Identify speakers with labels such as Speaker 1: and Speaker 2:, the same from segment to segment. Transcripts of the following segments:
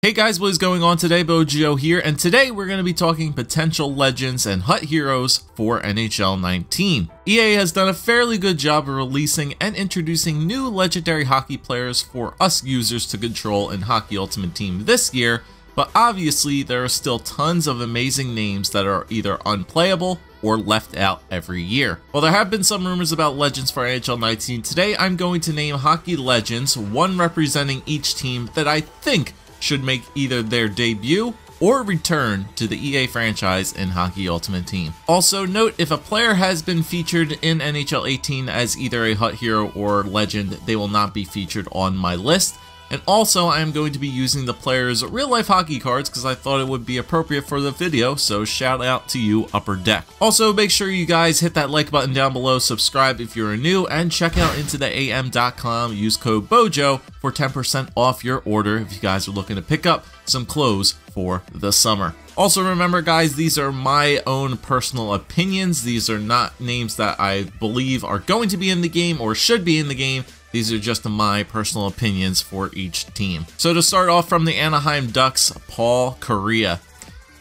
Speaker 1: Hey guys, what is going on today? Bojo here, and today we're going to be talking potential legends and HUT heroes for NHL 19. EA has done a fairly good job of releasing and introducing new legendary hockey players for us users to control in Hockey Ultimate Team this year, but obviously there are still tons of amazing names that are either unplayable or left out every year. While there have been some rumors about legends for NHL 19, today I'm going to name hockey legends, one representing each team that I think should make either their debut or return to the EA franchise in Hockey Ultimate Team. Also note, if a player has been featured in NHL 18 as either a HUT hero or legend, they will not be featured on my list. And also, I am going to be using the players' real-life hockey cards because I thought it would be appropriate for the video, so shout out to you, Upper Deck. Also, make sure you guys hit that like button down below, subscribe if you're new, and check out IntoTheAM.com. Use code BOJO for 10% off your order if you guys are looking to pick up some clothes for the summer. Also remember guys, these are my own personal opinions. These are not names that I believe are going to be in the game or should be in the game. These are just my personal opinions for each team. So to start off, from the Anaheim Ducks, Paul Kariya.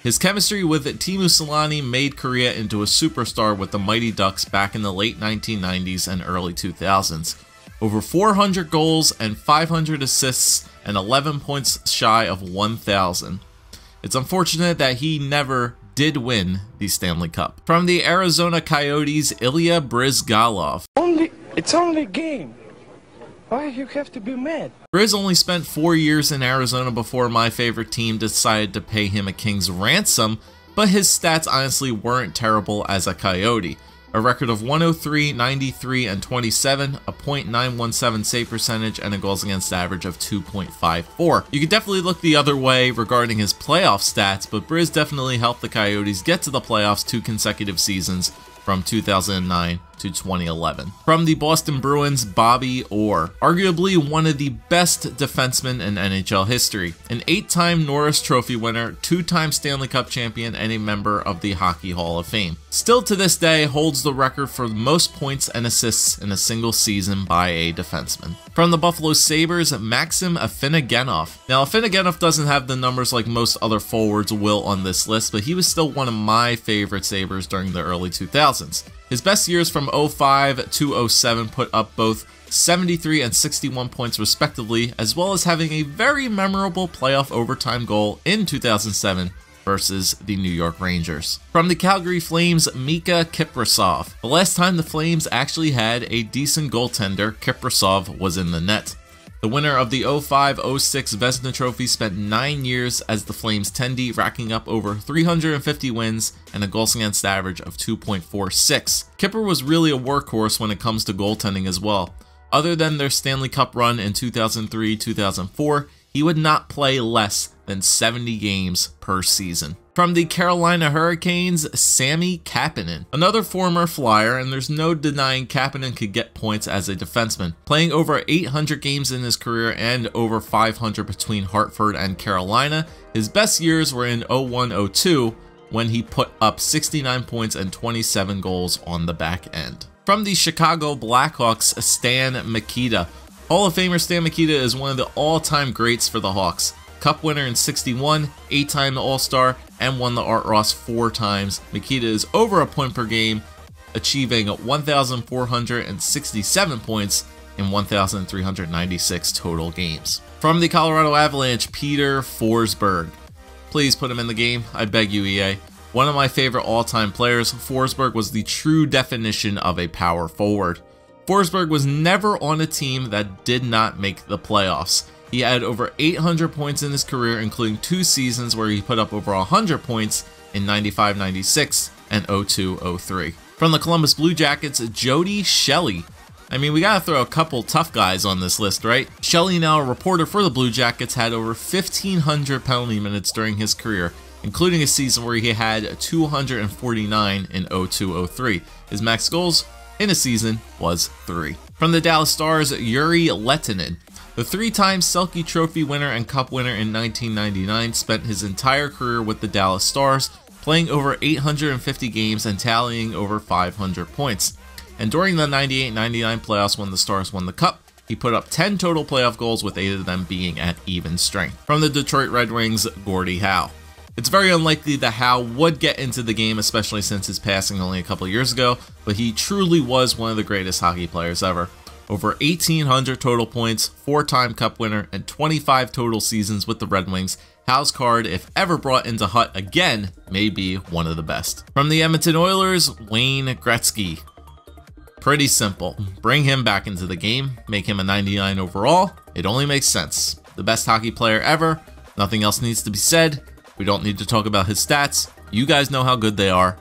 Speaker 1: His chemistry with Teemu Selanne made Kariya into a superstar with the Mighty Ducks back in the late 1990s and early 2000s. Over 400 goals and 500 assists and 11 points shy of 1,000. It's unfortunate that he never did win the Stanley Cup. From the Arizona Coyotes, ILYA BRYZGALOV.
Speaker 2: It's only a game. Why you have to be mad?
Speaker 1: Briz only spent 4 years in Arizona before my favorite team decided to pay him a king's ransom, but his stats honestly weren't terrible as a Coyote. A record of 103, 93, and 27, a .917 save percentage, and a goals against average of 2.54. You could definitely look the other way regarding his playoff stats, but Briz definitely helped the Coyotes get to the playoffs 2 consecutive seasons from 2009 to 2011. From the Boston Bruins, Bobby Orr. Arguably one of the best defensemen in NHL history. An 8-time Norris Trophy winner, 2-time Stanley Cup champion, and a member of the Hockey Hall of Fame. Still to this day holds the record for most points and assists in a single season by a defenseman. From the Buffalo Sabres, MAXIM AFINOGENOV. Now AFINOGENOV doesn't have the numbers like most other forwards will on this list, but he was still one of my favorite Sabres during the early 2000s. His best years from 05 to 07 put up both 73 and 61 points respectively, as well as having a very memorable playoff overtime goal in 2007 versus the New York Rangers. From the Calgary Flames, MIIKKA KIPRUSOFF. The last time the Flames actually had a decent goaltender, KIPRUSOFF was in the net. The winner of the 05-06 Vezina Trophy spent 9 years as the Flames' tendy, racking up over 350 wins and a goals against average of 2.46. Kipper was really a workhorse when it comes to goaltending as well. Other than their Stanley Cup run in 2003-2004, he would not play less than 70 games per season. From the Carolina Hurricanes, Sami Kapanen. Another former Flyer, and there's no denying Kapanen could get points as a defenseman. Playing over 800 games in his career and over 500 between Hartford and Carolina, his best years were in 01-02 when he put up 69 points and 27 goals on the back end. From the Chicago Blackhawks, Stan Mikita. Hall of Famer Stan Mikita is one of the all-time greats for the Hawks. Cup winner in 61, 8-time All-Star, and won the Art Ross 4 times. Mikita is over a point per game, achieving 1,467 points in 1,396 total games. From the Colorado Avalanche, Peter Forsberg. Please put him in the game, I beg you, EA. One of my favorite all-time players, Forsberg was the true definition of a power forward. Forsberg was never on a team that did not make the playoffs. He had over 800 points in his career, including 2 seasons where he put up over 100 points in 95-96 and 02-03. From the Columbus Blue Jackets, Jody SHELLEY. I mean, we gotta throw a couple tough guys on this list, right? SHELLEY, now a reporter for the Blue Jackets, had over 1,500 penalty minutes during his career, including a season where he had 249 in 02-03. His max goals in a season was 3. From the Dallas Stars, JERE LEHTINEN. The 3-time Selke Trophy winner and Cup winner in 1999 spent his entire career with the Dallas Stars, playing over 850 games and tallying over 500 points. And during the 98-99 playoffs when the Stars won the Cup, he He put up 10 total playoff goals, with 8 of them being at even strength. From the Detroit Red Wings, Gordie Howe. It's very unlikely that Howe would get into the game, especially since his passing only a couple years ago, but he truly was one of the greatest hockey players ever. Over 1,800 total points, 4-time Cup winner, and 25 total seasons with the Red Wings. Howe's card, if ever brought into Hut again, may be one of the best. From the Edmonton Oilers, Wayne Gretzky. Pretty simple. Bring him back into the game, make him a 99 overall. It only makes sense. The best hockey player ever. Nothing else needs to be said. We don't need to talk about his stats. You guys know how good they are.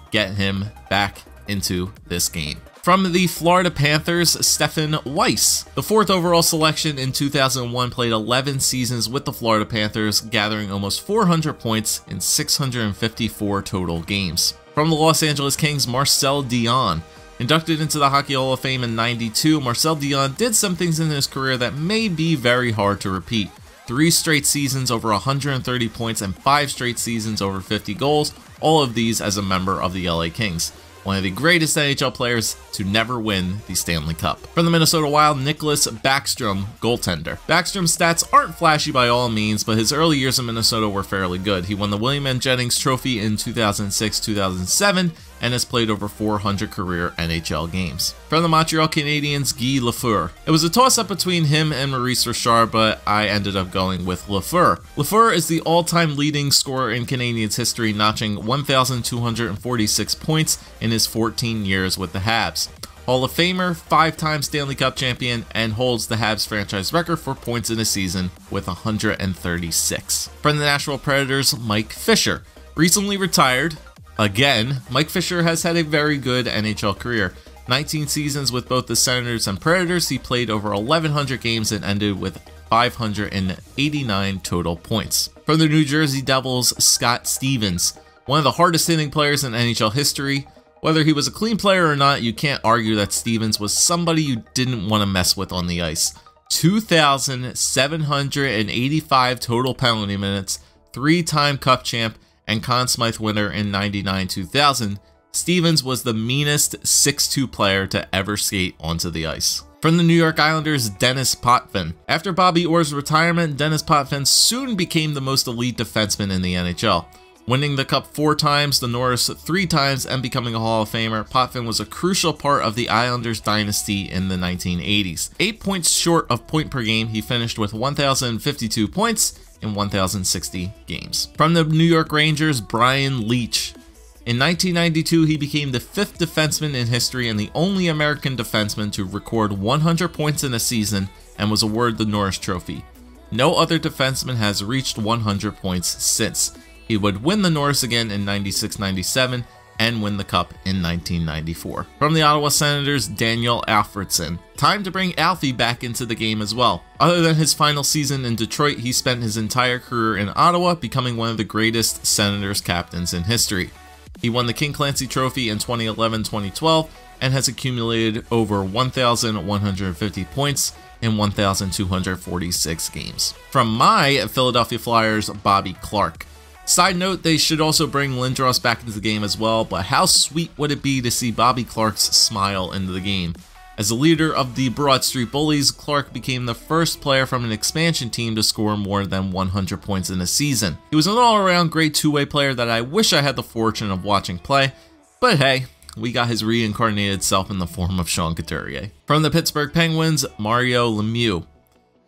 Speaker 1: Get him back into this game. From the Florida Panthers, Stefan Weiss. The 4th overall selection in 2001, played 11 seasons with the Florida Panthers, gathering almost 400 points in 654 total games. From the Los Angeles Kings, Marcel Dionne. Inducted into the Hockey Hall of Fame in '92, Marcel Dionne did some things in his career that may be very hard to repeat. 3 straight seasons over 130 points and 5 straight seasons over 50 goals, all of these as a member of the LA Kings. One of the greatest NHL players to never win the Stanley Cup. From the Minnesota Wild, Niklas Backstrom, goaltender. Backstrom's stats aren't flashy by all means, but his early years in Minnesota were fairly good. He won the William N. Jennings Trophy in 2006-2007 and has played over 400 career NHL games. From the Montreal Canadiens, Guy Lafleur. It was a toss-up between him and Maurice Richard, but I ended up going with Lafleur. Lafleur is the all-time leading scorer in Canadiens history, notching 1,246 points in his 14 years with the Habs. Hall of Famer, 5-time Stanley Cup champion, and holds the Habs franchise record for points in a season with 136. From the Nashville Predators, Mike Fisher. Recently retired. Again, Mike Fisher has had a very good NHL career. 19 seasons with both the Senators and Predators, he played over 1,100 games and ended with 589 total points. From the New Jersey Devils, Scott Stevens. One of the hardest hitting players in NHL history. Whether he was a clean player or not, you can't argue that Stevens was somebody you didn't want to mess with on the ice. 2,785 total penalty minutes, 3-time Cup champ, and Conn Smythe winner in 99-2000, Stevens was the meanest 6'2" player to ever skate onto the ice. From the New York Islanders, Dennis Potvin. After Bobby Orr's retirement, Dennis Potvin soon became the most elite defenseman in the NHL. Winning the Cup 4 times, the Norris 3 times, and becoming a Hall of Famer, Potvin was a crucial part of the Islanders dynasty in the 1980s. 8 points short of point per game, he finished with 1,052 points in 1,060 games. From the New York Rangers, Brian Leetch. In 1992, he became the 5th defenseman in history and the only American defenseman to record 100 points in a season and was awarded the Norris Trophy. No other defenseman has reached 100 points since. He would win the Norris again in 96-97 and win the Cup in 1994. From the Ottawa Senators, Daniel Alfredsson. Time to bring Alfie back into the game as well. Other than his final season in Detroit, he spent his entire career in Ottawa, becoming one of the greatest Senators captains in history. He won the King Clancy Trophy in 2011-2012 and has accumulated over 1,150 points in 1,246 games. From my Philadelphia Flyers, Bobby Clarke. Side note, they should also bring Lindros back into the game as well, but how sweet would it be to see Bobby Clarke's smile into the game? As the leader of the Broad Street Bullies, Clarke became the first player from an expansion team to score more than 100 points in a season. He was an all-around great two-way player that I wish I had the fortune of watching play, but hey, we got his reincarnated self in the form of Sean Couturier. From the Pittsburgh Penguins, Mario Lemieux.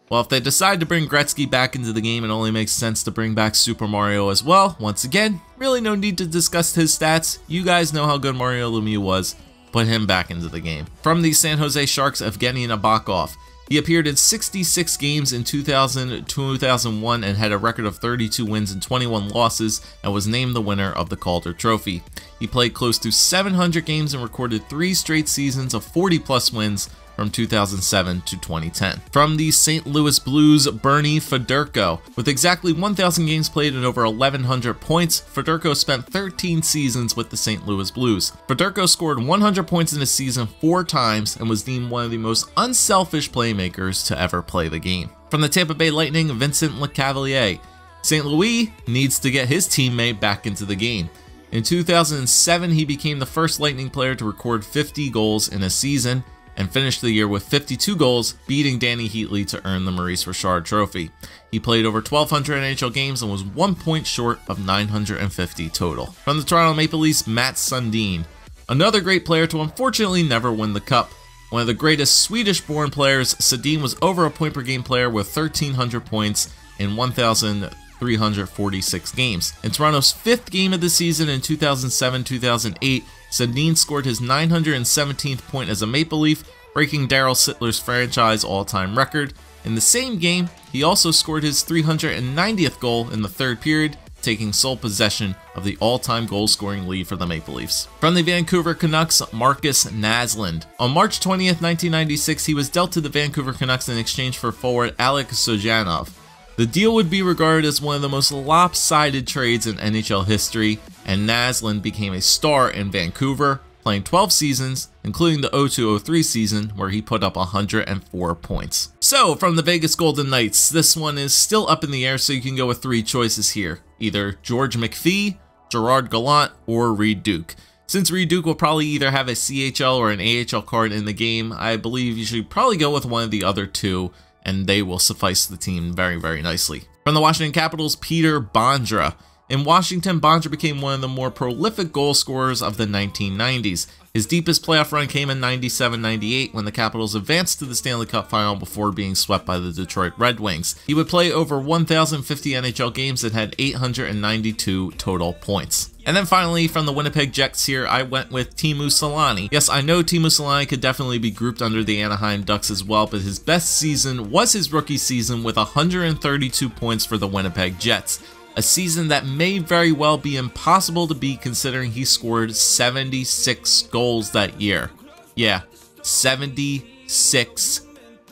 Speaker 1: Well, if they decide to bring Gretzky back into the game, it only makes sense to bring back Super Mario as well. Once again, really no need to discuss his stats. You guys know how good Mario Lemieux was. Put him back into the game. From the San Jose Sharks, Evgeny Nabokov. He appeared in 66 games in 2000-2001 and had a record of 32 wins and 21 losses and was named the winner of the Calder Trophy. He played close to 700 games and recorded 3 straight seasons of 40+ wins from 2007 to 2010. From the St. Louis Blues, Bernie Federko. With exactly 1,000 games played and over 1,100 points, Federko spent 13 seasons with the St. Louis Blues. Federko scored 100 points in a season 4 times and was deemed one of the most unselfish playmakers to ever play the game. From the Tampa Bay Lightning, Vincent Lecavalier. St. Louis needs to get his teammate back into the game. In 2007, he became the first Lightning player to record 50 goals in a season. and finished the year with 52 goals, beating Danny Heatley to earn the Maurice Richard Trophy. He played over 1,200 NHL games and was 1 point short of 950 total. From the Toronto Maple Leafs, Mats Sundin. Another great player to unfortunately never win the Cup. One of the greatest Swedish-born players, Sundin was over a point per game player with 1,300 points in 1,346 games. In Toronto's 5th game of the season in 2007-2008, Sundin scored his 917th point as a Maple Leaf, breaking Daryl Sittler's franchise all-time record. In the same game, he also scored his 390th goal in the 3rd period, taking sole possession of the all-time goal-scoring lead for the Maple Leafs. From the Vancouver Canucks, Marcus Naslund. On March 20th, 1996, he was dealt to the Vancouver Canucks in exchange for forward AFINOGENOV. The deal would be regarded as one of the most lopsided trades in NHL history, and Naslund became a star in Vancouver, playing 12 seasons, including the 02-03 season, where he put up 104 points. So, from the Vegas Golden Knights, this one is still up in the air, so you can go with 3 choices here. Either George McPhee, Gerard Gallant, or Reed Duke. Since Reed Duke will probably either have a CHL or an AHL card in the game, I believe you should probably go with one of the other 2, and they will suffice the team very, very nicely. From the Washington Capitals, Peter Bondra. In Washington, Bondra became one of the more prolific goal scorers of the 1990s. His deepest playoff run came in 97-98 when the Capitals advanced to the Stanley Cup Final before being swept by the Detroit Red Wings. He would play over 1,050 NHL games and had 892 total points. And then finally, from the Winnipeg Jets here, I went with Teemu Selanne. Yes, I know Teemu Selanne could definitely be grouped under the Anaheim Ducks as well, but his best season was his rookie season with 132 points for the Winnipeg Jets. A season that may very well be impossible to beat considering he scored 76 goals that year. Yeah, 76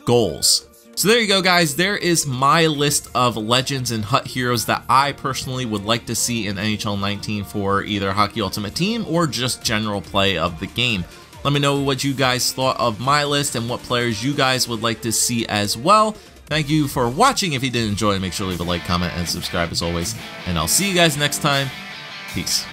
Speaker 1: goals. So there you go, guys. There is my list of legends and HUT heroes that I personally would like to see in NHL 19 for either Hockey Ultimate Team or just general play of the game. Let me know what you guys thought of my list and what players you guys would like to see as well. Thank you for watching. If you did enjoy, make sure to leave a like, comment, and subscribe as always. And I'll see you guys next time. Peace.